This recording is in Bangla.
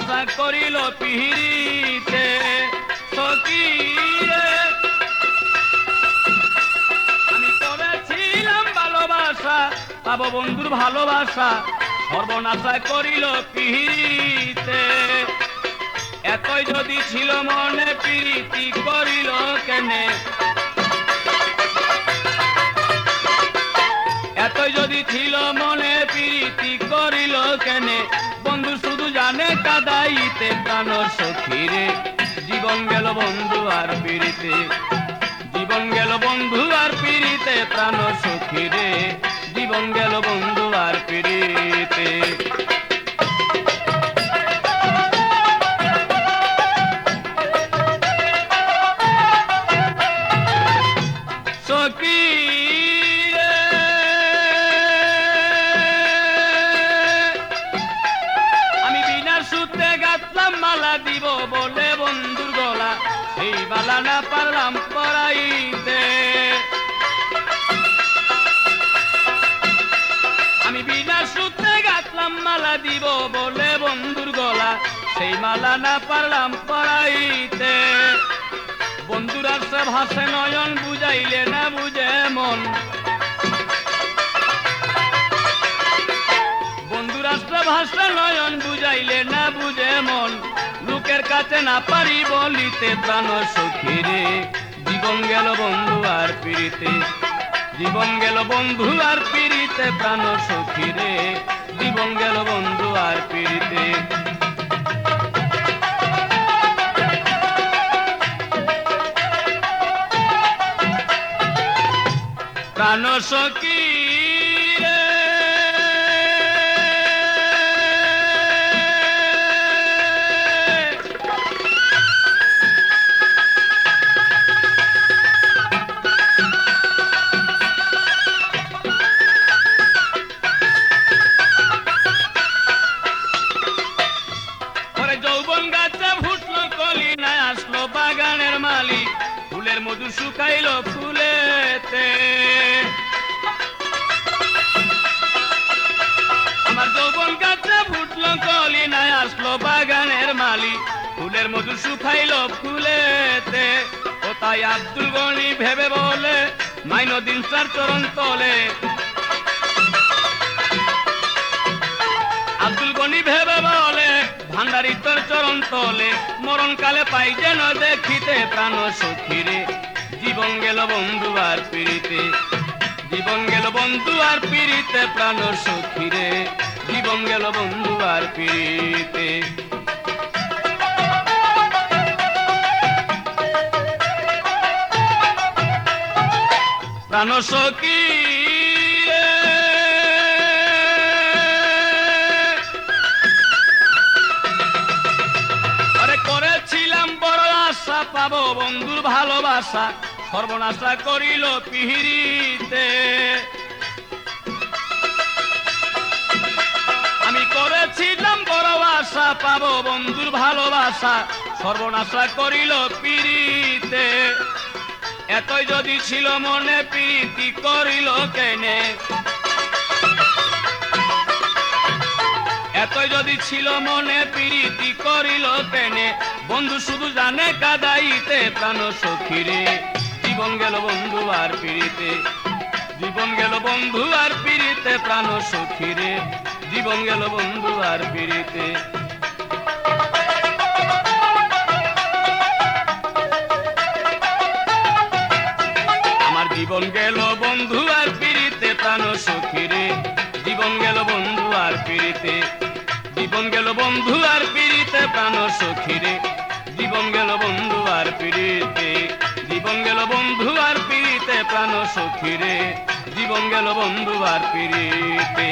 সর্বনাশা করিল পিহিরিতে সখী রে। আমি করেছিলাম ভালোবাসা পাবো বন্ধুর ভালোবাসা, সর্বনাশা করিল পিহিরিতে। এতই যদি ছিল মনে প্রীতি করিল কেনে, এতই যদি ছিল মনে প্রীতি করিল কেনে, বন্ধু শুধু জানে কাদাইতে প্রাণ সখী রে। জীবন গেল বন্ধু আর পিড়িতে, জীবন গেল বন্ধু আর পিড়িতে প্রাণ সখী রে। জীবন গেল বন্ধু আর পিড়িতে। সখী রে আমি বিনা সূত্রে গাঁথলাম মালা দিব বলে বন্ধুর গলা, সেই মালা না পারলাম পরাইতে। আমি বিনা সূত্রে গাঁথলাম মালা দিব বলে বন্ধুর গলা, সেই মালা না পারলাম পরাইতে। বন্ধুর আসে ভাসে নয়ন বুঝাইলে না বুঝে মন, বন্ধুর আসে ভাসে নয়ন বুঝাইলে না বুঝে মন। লোকের কাছে না পারি বলিতে প্রাণ সখী রে। জীবন গেল বন্ধু আর পিড়িতে, জীবন গেল বন্ধু আর পিড়িতে প্রাণ সখী রে। জীবন গেল বন্ধু আর পিড়িতে। প্রাণ সখী রে যৌবন গাছে ফুটলো কলি না আসলো বাগানের মালিক, ফুলের মধু শুকাইল ফুলেতে। আমার যৌবন গাছে ফুটলো কলি না আসলো বাগানের মালিক, ফুলের মধু শুকাইল ফুলেতে। ও তাই আব্দুল গনি ভেবে বলে মাইনুদ্দিন স্যার চরণ তলে, আব্দুল গনি ভেবে বলে ভান্ডারি তোর চরণ তলে, মরণকালে পাই যেন দেখিতে প্রাণ সখী রে। জীবন গেল বন্ধু আর পিড়িতে, জীবন গেল বন্ধু আর পিড়িতে প্রাণ সখী রে। জীবন গেল বন্ধু আর পিড়িতে। প্রাণ সখী রে আরে করেছিলাম বড় আশা পাবো বন্ধুর ভালোবাসা, সর্বনাশা করিল পিহিরিতে। আমি করেছিলাম বড় আশা পাবো বন্ধুর ভালোবাসা, সর্বনাশা করিল পিড়িতে। এতই যদি ছিল মনে প্রীতি করিল কেনে, এতই যদি ছিল মনে প্রীতি করিল কেনে, বন্ধু শুধু জানে কাদাইতে প্রাণ সখী রে। জীবন গেল বন্ধু আর পিড়িতে, জীবন গেল বন্ধু আর পিড়িতে প্রাণ সখী রে। জীবন গেল বন্ধু আর পিড়িতে। আমার জীবন গেল বন্ধু আর পিড়িতে প্রাণ সখী রে। জীবন গেল বন্ধু আর পিড়িতে, জীবন গেল বন্ধু আর পিড়িতে প্রাণ সখী রে। জীবন গেল বন্ধু আর পিড়িতে, জীবন গেল বন্ধু আর পিড়িতে প্রাণ সখী রে। জীবন গেল বন্ধু আর পিড়িতে।